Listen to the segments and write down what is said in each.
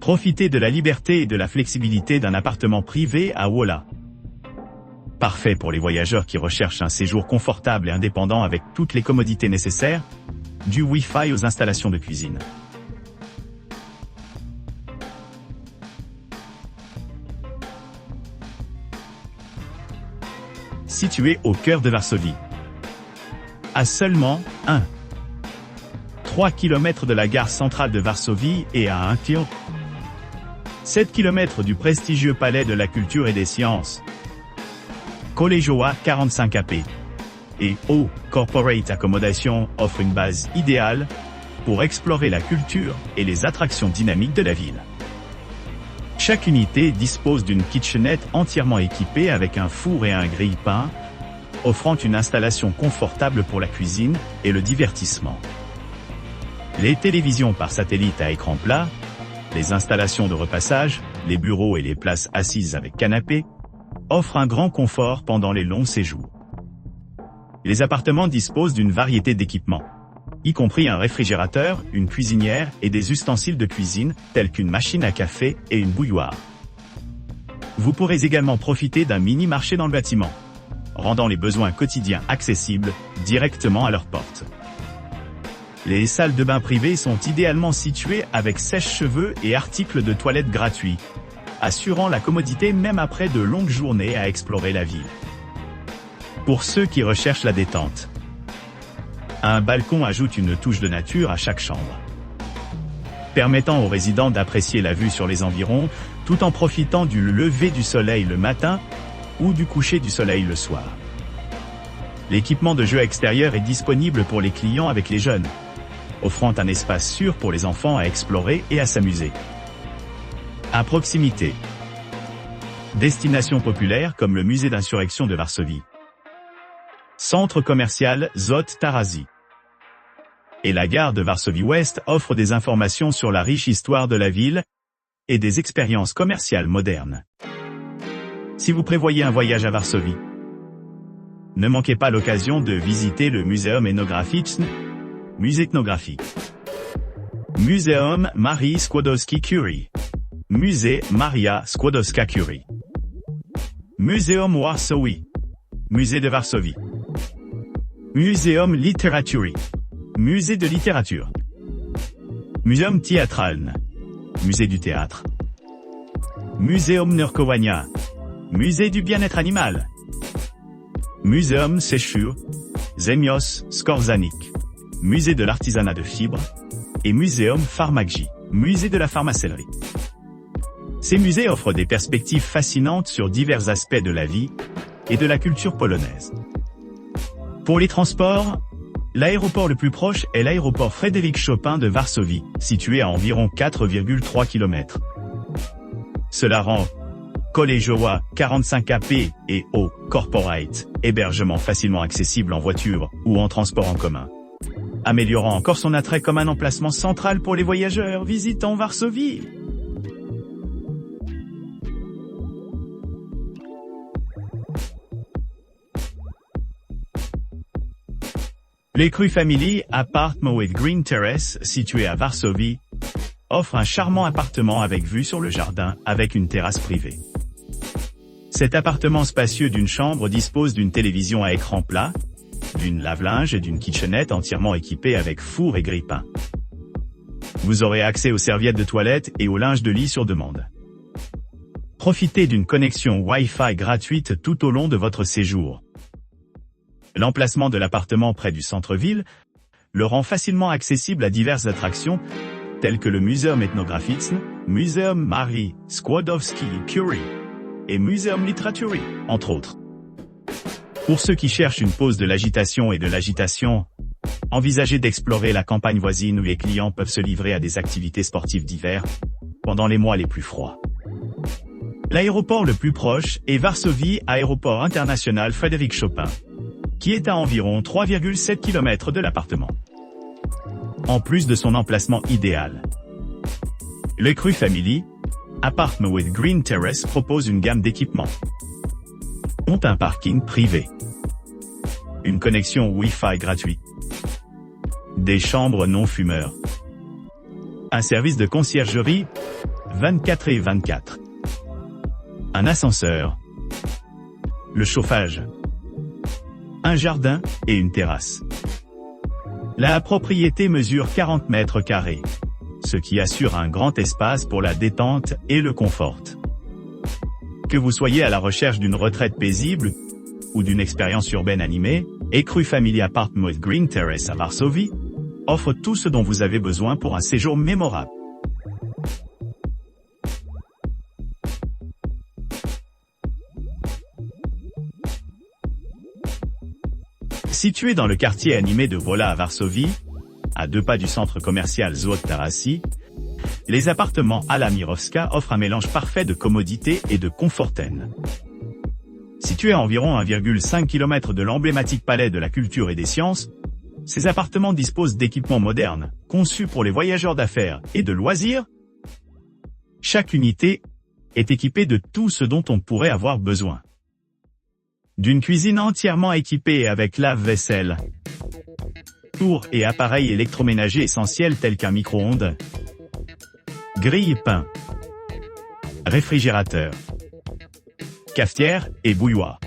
Profitez de la liberté et de la flexibilité d'un appartement privé à Wola. Parfait pour les voyageurs qui recherchent un séjour confortable et indépendant avec toutes les commodités nécessaires, du Wi-Fi aux installations de cuisine. Situé au cœur de Varsovie. À seulement 3 km de la gare centrale de Varsovie et à 7 km du prestigieux palais de la culture et des sciences. Kolejowa 45 AP et O Corporate Accommodation offre une base idéale pour explorer la culture et les attractions dynamiques de la ville. Chaque unité dispose d'une kitchenette entièrement équipée avec un four et un grille-pain, offrant une installation confortable pour la cuisine et le divertissement. Les télévisions par satellite à écran plat, les installations de repassage, les bureaux et les places assises avec canapé, offrent un grand confort pendant les longs séjours. Les appartements disposent d'une variété d'équipements, y compris un réfrigérateur, une cuisinière et des ustensiles de cuisine tels qu'une machine à café et une bouilloire. Vous pourrez également profiter d'un mini-marché dans le bâtiment, rendant les besoins quotidiens accessibles directement à leur porte. Les salles de bain privées sont idéalement situées avec sèche-cheveux et articles de toilette gratuits, assurant la commodité même après de longues journées à explorer la ville. Pour ceux qui recherchent la détente, un balcon ajoute une touche de nature à chaque chambre, permettant aux résidents d'apprécier la vue sur les environs tout en profitant du lever du soleil le matin ou du coucher du soleil le soir. L'équipement de jeu extérieur est disponible pour les clients avec les jeunes, offrant un espace sûr pour les enfants à explorer et à s'amuser. À proximité, destinations populaires comme le musée d'insurrection de Varsovie, centre commercial Zot Tarazi et la gare de Varsovie-Ouest offrent des informations sur la riche histoire de la ville et des expériences commerciales modernes. Si vous prévoyez un voyage à Varsovie, ne manquez pas l'occasion de visiter le Muzeum Etnograficzny, musée ethnographique. Muzeum Marii Skłodowskiej-Curie, musée Maria Skłodowska-Curie. Muzeum Warsawi, musée de Varsovie. Muzeum Literatury, musée de littérature. Muzeum Teatralny, musée du théâtre. Muzeum Nurkowania, musée du bien-être animal. Muzeum Sechur, Zemios Skorzanik, musée de l'artisanat de fibres. Et Muzeum Farmacii, musée de la pharmacellerie. Ces musées offrent des perspectives fascinantes sur divers aspects de la vie et de la culture polonaise. Pour les transports, l'aéroport le plus proche est l'aéroport Frédéric Chopin de Varsovie, situé à environ 4,3 km. Cela rend Kolejowa 45 AP et O Corporate hébergement facilement accessible en voiture ou en transport en commun, améliorant encore son attrait comme un emplacement central pour les voyageurs visitant Varsovie. Les Cru Family Apartment with Green Terrace, situé à Varsovie, offre un charmant appartement avec vue sur le jardin avec une terrasse privée. Cet appartement spacieux d'une chambre dispose d'une télévision à écran plat, d'une lave-linge et d'une kitchenette entièrement équipée avec four et grille-pain. Vous aurez accès aux serviettes de toilette et au linge de lit sur demande. Profitez d'une connexion Wi-Fi gratuite tout au long de votre séjour. L'emplacement de l'appartement près du centre-ville le rend facilement accessible à diverses attractions, telles que le Muzeum Etnograficzny, Muzeum Marii Skłodowskiej-Curie et Muzeum Literatury, entre autres. Pour ceux qui cherchent une pause de l'agitation et de l'agitation, envisagez d'explorer la campagne voisine où les clients peuvent se livrer à des activités sportives d'hiver pendant les mois les plus froids. L'aéroport le plus proche est Varsovie Aéroport International Frédéric Chopin, qui est à environ 3,7 km de l'appartement. En plus de son emplacement idéal, le Cru Family Apartment with Green Terrace propose une gamme d'équipements. Ont un parking privé, une connexion Wi-Fi gratuite, des chambres non fumeurs, un service de conciergerie 24/24. Un ascenseur. Le chauffage. Un jardin et une terrasse. La propriété mesure 40 mètres carrés, ce qui assure un grand espace pour la détente et le confort. Que vous soyez à la recherche d'une retraite paisible ou d'une expérience urbaine animée, Ecru Family Apartment Green Terrace à Varsovie offre tout ce dont vous avez besoin pour un séjour mémorable. Situé dans le quartier animé de Wola à Varsovie, à 2 pas du centre commercial Złot Tarasy, les appartements à la Mirowska offrent un mélange parfait de commodité et de conforten. Situés à environ 1,5 km de l'emblématique palais de la culture et des sciences, ces appartements disposent d'équipements modernes, conçus pour les voyageurs d'affaires et de loisirs. Chaque unité est équipée de tout ce dont on pourrait avoir besoin. D'une cuisine entièrement équipée avec lave-vaisselle, four et appareils électroménagers essentiels tels qu'un micro-ondes, grille-pain, réfrigérateur, cafetière et bouilloire.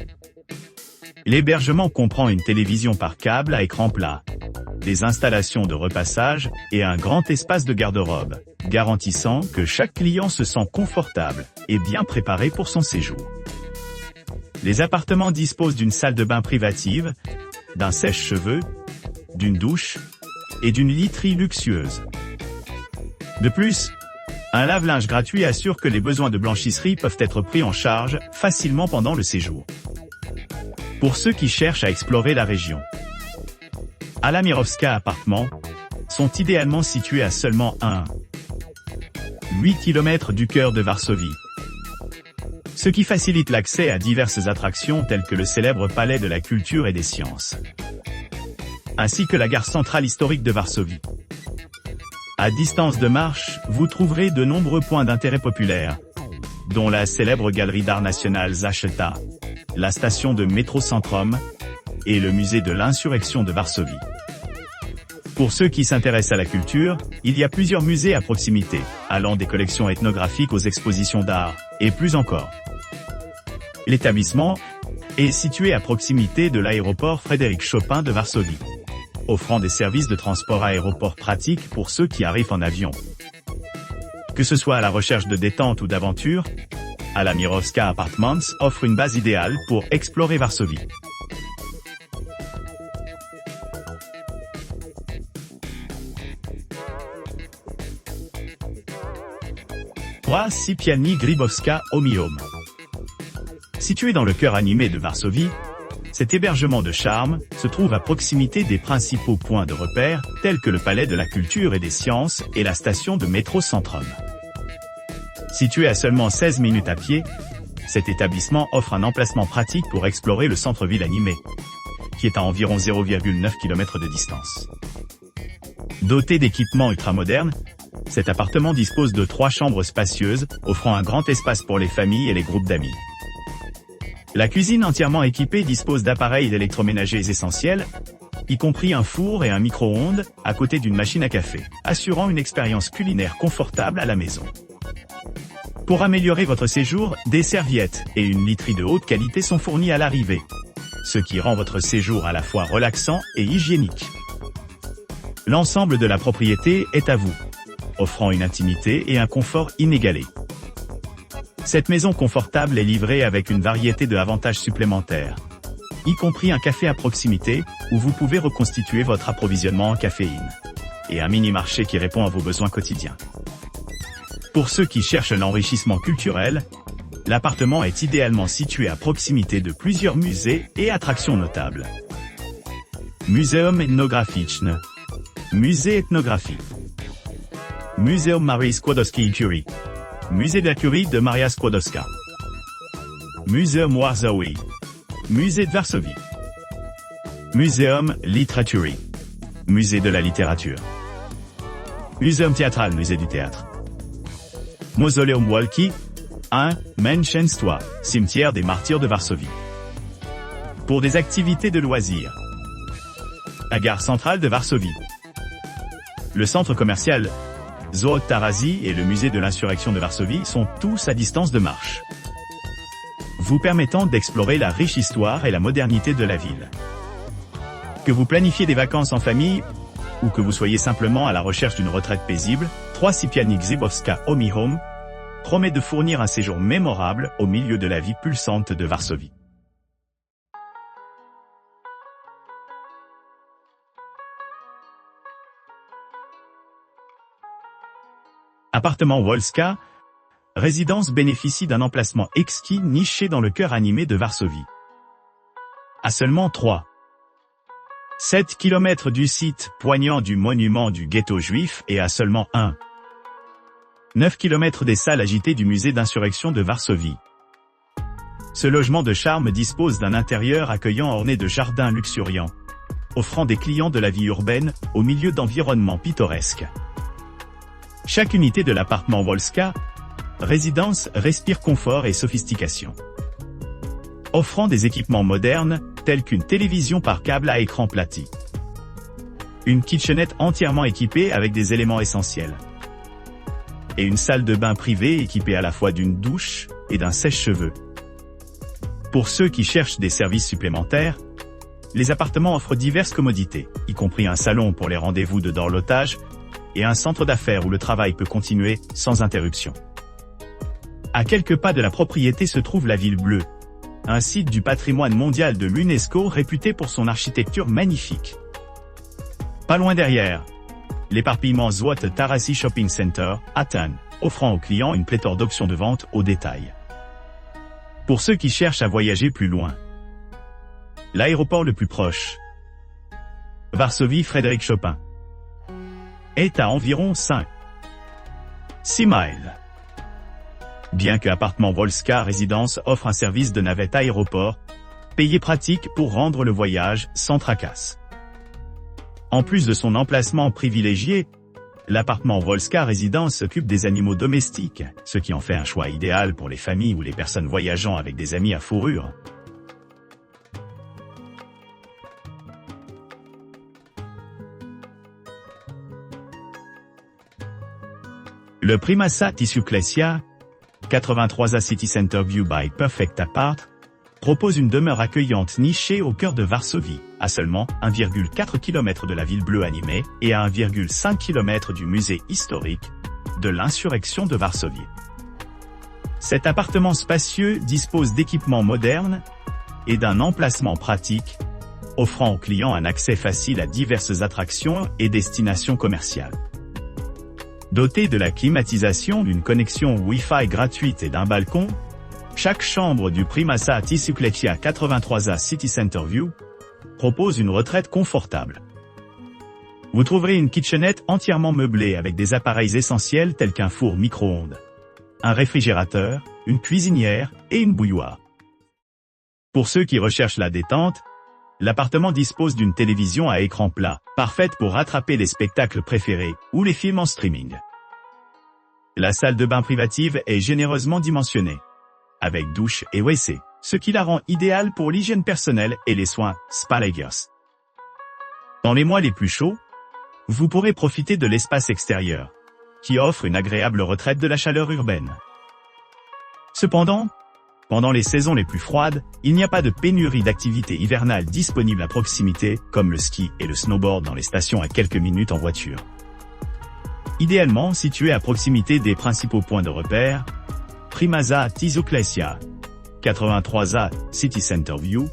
L'hébergement comprend une télévision par câble à écran plat, des installations de repassage et un grand espace de garde-robe, garantissant que chaque client se sent confortable et bien préparé pour son séjour. Les appartements disposent d'une salle de bain privative, d'un sèche-cheveux, d'une douche et d'une literie luxueuse. De plus, un lave-linge gratuit assure que les besoins de blanchisserie peuvent être pris en charge facilement pendant le séjour. Pour ceux qui cherchent à explorer la région, Ala Mirowska appartements sont idéalement situés à seulement 8 km du cœur de Varsovie, ce qui facilite l'accès à diverses attractions telles que le célèbre palais de la culture et des sciences, ainsi que la gare centrale historique de Varsovie. À distance de marche, vous trouverez de nombreux points d'intérêt populaires, dont la célèbre galerie d'art national Zacheta, la station de métro Centrum et le musée de l'insurrection de Varsovie. Pour ceux qui s'intéressent à la culture, il y a plusieurs musées à proximité, allant des collections ethnographiques aux expositions d'art, et plus encore. L'établissement est situé à proximité de l'aéroport Frédéric Chopin de Varsovie, offrant des services de transport aéroport pratiques pour ceux qui arrivent en avion. Que ce soit à la recherche de détente ou d'aventure, Ala Mirowska Apartments offre une base idéale pour explorer Varsovie. Sypialni Grybowska Homiome. Situé dans le cœur animé de Varsovie, cet hébergement de charme se trouve à proximité des principaux points de repère tels que le palais de la culture et des sciences et la station de métro Centrum. Situé à seulement 16 minutes à pied, cet établissement offre un emplacement pratique pour explorer le centre-ville animé, qui est à environ 0,9 km de distance. Doté d'équipements ultramodernes, cet appartement dispose de 3 chambres spacieuses, offrant un grand espace pour les familles et les groupes d'amis. La cuisine entièrement équipée dispose d'appareils électroménagers essentiels, y compris un four et un micro-ondes, à côté d'une machine à café, assurant une expérience culinaire confortable à la maison. Pour améliorer votre séjour, des serviettes et une literie de haute qualité sont fournies à l'arrivée, ce qui rend votre séjour à la fois relaxant et hygiénique. L'ensemble de la propriété est à vous, offrant une intimité et un confort inégalés. Cette maison confortable est livrée avec une variété de avantages supplémentaires, y compris un café à proximité, où vous pouvez reconstituer votre approvisionnement en caféine, et un mini-marché qui répond à vos besoins quotidiens. Pour ceux qui cherchent l'enrichissement culturel, l'appartement est idéalement situé à proximité de plusieurs musées et attractions notables. Muzeum Etnograficzne, musée ethnographie. Muzeum Marii Skłodowskiej-Curie, musée de la Curie de Maria Skłodowska. Muzeum Warzawi, musée de Varsovie. Muzeum Literatury, musée de la littérature. Muzeum Théâtral, musée du théâtre. Mausoleum Wielkie, Męczeństwo, cimetière des martyrs de Varsovie. Pour des activités de loisirs, la gare centrale de Varsovie. Le centre commercial Zoo Tarazi et le musée de l'insurrection de Varsovie sont tous à distance de marche, vous permettant d'explorer la riche histoire et la modernité de la ville. Que vous planifiez des vacances en famille, ou que vous soyez simplement à la recherche d'une retraite paisible, 3 Sypianik Zybowska Home Home promet de fournir un séjour mémorable au milieu de la vie pulsante de Varsovie. Appartement Wolska, résidence bénéficie d'un emplacement exquis niché dans le cœur animé de Varsovie. À seulement 7 km du site poignant du monument du ghetto juif et à seulement 9 km des salles agitées du musée d'insurrection de Varsovie. Ce logement de charme dispose d'un intérieur accueillant orné de jardins luxuriants, offrant des clients de la vie urbaine au milieu d'environnements pittoresques. Chaque unité de l'appartement Wolska, résidence respire confort et sophistication. Offrant des équipements modernes, tels qu'une télévision par câble à écran plati. Une kitchenette entièrement équipée avec des éléments essentiels. Et une salle de bain privée équipée à la fois d'une douche et d'un sèche-cheveux. Pour ceux qui cherchent des services supplémentaires, les appartements offrent diverses commodités, y compris un salon pour les rendez-vous de dorlotage, et un centre d'affaires où le travail peut continuer sans interruption. À quelques pas de la propriété se trouve la Ville Bleue, un site du patrimoine mondial de l'UNESCO réputé pour son architecture magnifique. Pas loin derrière, l'éparpillement Zoo Tarazi Shopping Center, Athènes, offrant aux clients une pléthore d'options de vente au détail. Pour ceux qui cherchent à voyager plus loin, l'aéroport le plus proche, Varsovie Frédéric Chopin, est à environ 6 miles. Bien que Appartement Wolska Résidence offre un service de navette aéroport, payé pratique pour rendre le voyage sans tracasse. En plus de son emplacement privilégié, l'appartement Wolska Résidence s'occupe des animaux domestiques, ce qui en fait un choix idéal pour les familles ou les personnes voyageant avec des amis à fourrure. Le Primasa Tisuklessia, 83A City Center View by Perfect Apart, propose une demeure accueillante nichée au cœur de Varsovie, à seulement 1,4 km de la Ville Bleue animée et à 1,5 km du musée historique de l'insurrection de Varsovie. Cet appartement spacieux dispose d'équipements modernes et d'un emplacement pratique, offrant aux clients un accès facile à diverses attractions et destinations commerciales. Doté de la climatisation, d'une connexion Wi-Fi gratuite et d'un balcon, chaque chambre du Primasa Tisuklessia 83A City Center View propose une retraite confortable. Vous trouverez une kitchenette entièrement meublée avec des appareils essentiels tels qu'un four micro-ondes, un réfrigérateur, une cuisinière et une bouilloire. Pour ceux qui recherchent la détente, l'appartement dispose d'une télévision à écran plat, parfaite pour rattraper les spectacles préférés ou les films en streaming. La salle de bain privative est généreusement dimensionnée, avec douche et WC, ce qui la rend idéale pour l'hygiène personnelle et les soins Spalagers. Dans les mois les plus chauds, vous pourrez profiter de l'espace extérieur, qui offre une agréable retraite de la chaleur urbaine. Cependant, pendant les saisons les plus froides, il n'y a pas de pénurie d'activités hivernales disponibles à proximité, comme le ski et le snowboard dans les stations à quelques minutes en voiture. Idéalement situé à proximité des principaux points de repère, Primasa Tisuklessia, 83A City Center View,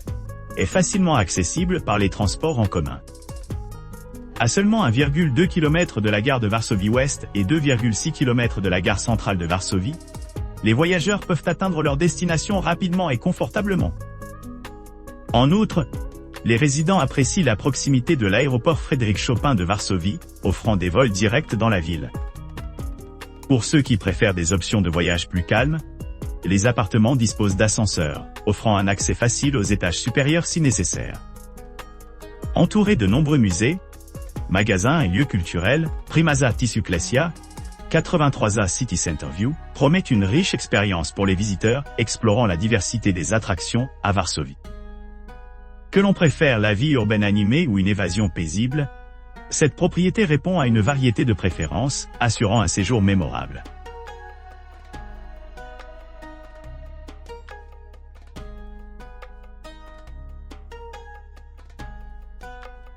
est facilement accessible par les transports en commun. À seulement 1,2 km de la gare de Varsovie-Ouest et 2,6 km de la gare centrale de Varsovie, les voyageurs peuvent atteindre leur destination rapidement et confortablement. En outre, les résidents apprécient la proximité de l'aéroport Frédéric Chopin de Varsovie, offrant des vols directs dans la ville. Pour ceux qui préfèrent des options de voyage plus calmes, les appartements disposent d'ascenseurs, offrant un accès facile aux étages supérieurs si nécessaire. Entouré de nombreux musées, magasins et lieux culturels, Primasa Tisuklessia, 83A City Center View, promet une riche expérience pour les visiteurs explorant la diversité des attractions à Varsovie. Que l'on préfère la vie urbaine animée ou une évasion paisible, Cette propriété répond à une variété de préférences, assurant un séjour mémorable.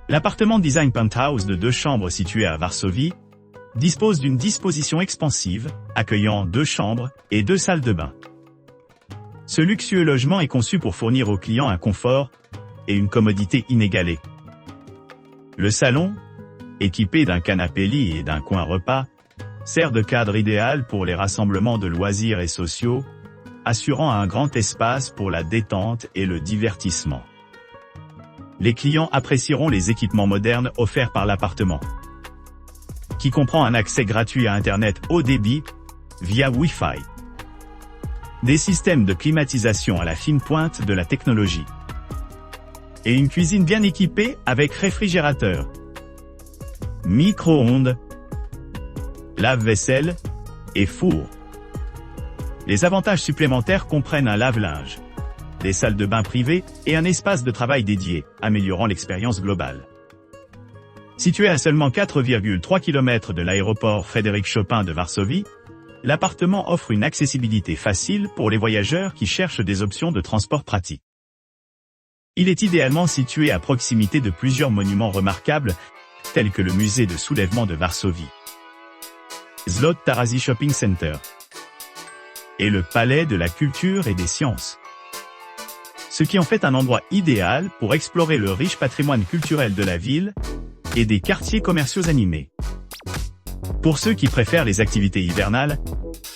L'appartement design penthouse de 2 chambres situé à Varsovie dispose d'une disposition expansive, accueillant 2 chambres et 2 salles de bain. Ce luxueux logement est conçu pour fournir aux clients un confort et une commodité inégalée. Le salon, équipé d'un canapé-lit et d'un coin repas, sert de cadre idéal pour les rassemblements de loisirs et sociaux, assurant un grand espace pour la détente et le divertissement. Les clients apprécieront les équipements modernes offerts par l'appartement, qui comprend un accès gratuit à Internet haut débit via Wi-Fi, des systèmes de climatisation à la fine pointe de la technologie, et une cuisine bien équipée avec réfrigérateur, micro-ondes, lave-vaisselle et four. Les avantages supplémentaires comprennent un lave-linge, des salles de bain privées et un espace de travail dédié, améliorant l'expérience globale. Situé à seulement 4,3 km de l'aéroport Frédéric Chopin de Varsovie, l'appartement offre une accessibilité facile pour les voyageurs qui cherchent des options de transport pratiques. Il est idéalement situé à proximité de plusieurs monuments remarquables, tels que le musée de soulèvement de Varsovie, Zlot Tarazi Shopping Center et le palais de la culture et des sciences. Ce qui en fait un endroit idéal pour explorer le riche patrimoine culturel de la ville et des quartiers commerciaux animés. Pour ceux qui préfèrent les activités hivernales,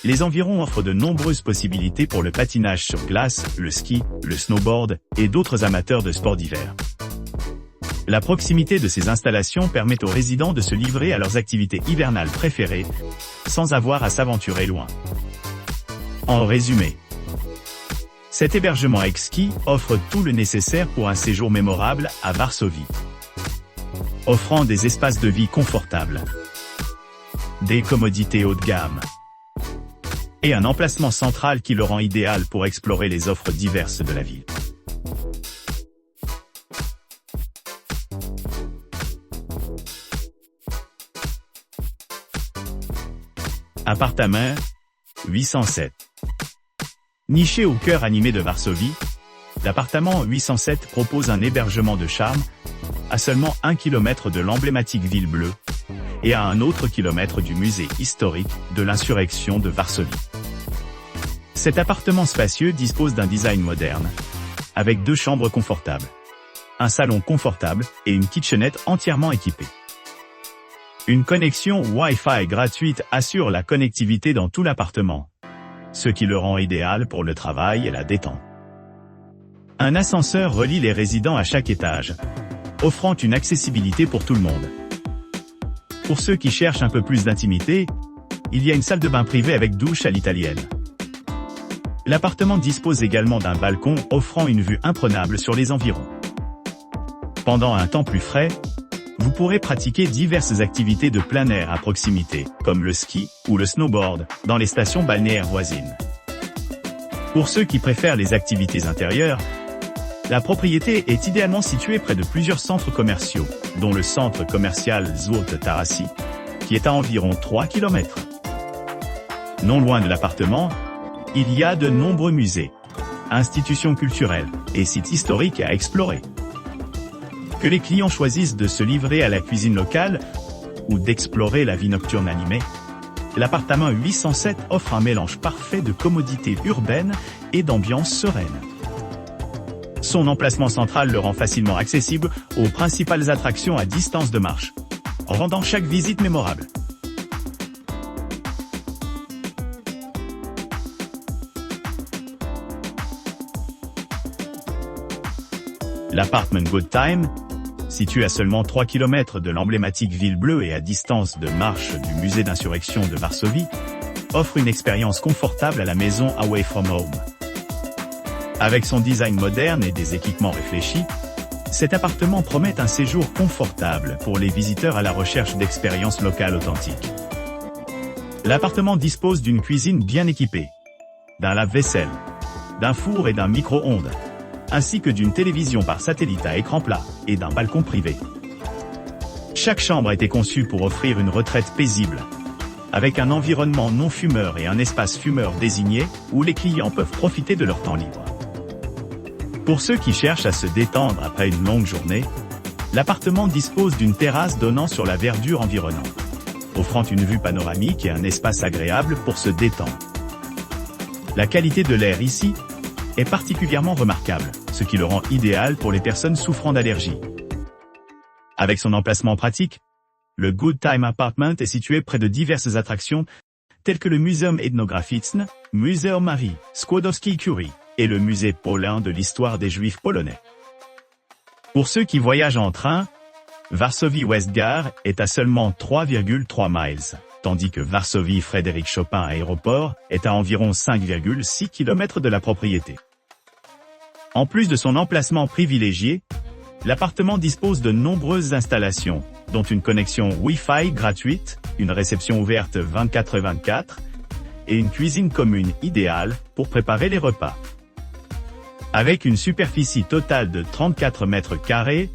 les environs offrent de nombreuses possibilités pour le patinage sur glace, le ski, le snowboard et d'autres amateurs de sports d'hiver. La proximité de ces installations permet aux résidents de se livrer à leurs activités hivernales préférées, sans avoir à s'aventurer loin. En résumé, cet hébergement exquis offre tout le nécessaire pour un séjour mémorable à Varsovie, offrant des espaces de vie confortables, des commodités haut de gamme et un emplacement central qui le rend idéal pour explorer les offres diverses de la ville. Appartement 807. Niché au cœur animé de Varsovie, l'appartement 807 propose un hébergement de charme, à seulement 1 km de l'emblématique ville bleue, et à 1 autre kilomètre du musée historique de l'insurrection de Varsovie. Cet appartement spacieux dispose d'un design moderne, avec 2 chambres confortables, un salon confortable et une kitchenette entièrement équipée. Une connexion Wi-Fi gratuite assure la connectivité dans tout l'appartement, ce qui le rend idéal pour le travail et la détente. Un ascenseur relie les résidents à chaque étage, offrant une accessibilité pour tout le monde. Pour ceux qui cherchent un peu plus d'intimité, il y a une salle de bain privée avec douche à l'italienne. L'appartement dispose également d'un balcon offrant une vue imprenable sur les environs. Pendant un temps plus frais, vous pourrez pratiquer diverses activités de plein air à proximité, comme le ski ou le snowboard, dans les stations balnéaires voisines. Pour ceux qui préfèrent les activités intérieures, la propriété est idéalement située près de plusieurs centres commerciaux, dont le centre commercial Zlot Tarazi, qui est à environ 3 km. Non loin de l'appartement, il y a de nombreux musées, institutions culturelles et sites historiques à explorer. Que les clients choisissent de se livrer à la cuisine locale ou d'explorer la vie nocturne animée, l'appartement 807 offre un mélange parfait de commodités urbaines et d'ambiance sereine. Son emplacement central le rend facilement accessible aux principales attractions à distance de marche, rendant chaque visite mémorable. L'appartement Good Time, situé à seulement 3 km de l'emblématique ville bleue et à distance de marche du musée d'insurrection de Varsovie, offre une expérience confortable à la maison Away from Home. Avec son design moderne et des équipements réfléchis, cet appartement promet un séjour confortable pour les visiteurs à la recherche d'expériences locales authentiques. L'appartement dispose d'une cuisine bien équipée, d'un lave-vaisselle, d'un four et d'un micro-ondes, ainsi que d'une télévision par satellite à écran plat et d'un balcon privé. Chaque chambre a été conçue pour offrir une retraite paisible, avec un environnement non fumeur et un espace fumeur désigné où les clients peuvent profiter de leur temps libre. Pour ceux qui cherchent à se détendre après une longue journée, l'appartement dispose d'une terrasse donnant sur la verdure environnante, offrant une vue panoramique et un espace agréable pour se détendre. La qualité de l'air ici est particulièrement remarquable, ce qui le rend idéal pour les personnes souffrant d'allergies. Avec son emplacement pratique, le Good Time Apartment est situé près de diverses attractions telles que le Muzeum Etnograficzny, Muzeum Marii Skłodowskiej-Curie et le musée Polin de l'histoire des Juifs polonais. Pour ceux qui voyagent en train, Varsovie-Westgare est à seulement 3,3 miles, tandis que Varsovie-Frédéric Chopin Aéroport est à environ 5,6 km de la propriété. En plus de son emplacement privilégié, l'appartement dispose de nombreuses installations, dont une connexion Wi-Fi gratuite, une réception ouverte 24/24 et une cuisine commune idéale pour préparer les repas. Avec une superficie totale de 34 mètres carrés,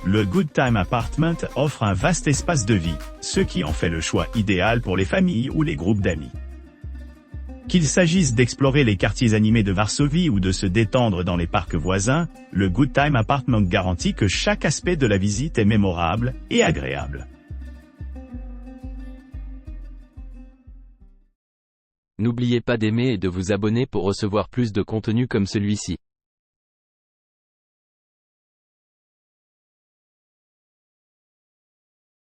le Good Time Apartment offre un vaste espace de vie, ce qui en fait le choix idéal pour les familles ou les groupes d'amis. Qu'il s'agisse d'explorer les quartiers animés de Varsovie ou de se détendre dans les parcs voisins, le Good Time Apartment garantit que chaque aspect de la visite est mémorable et agréable. N'oubliez pas d'aimer et de vous abonner pour recevoir plus de contenu comme celui-ci.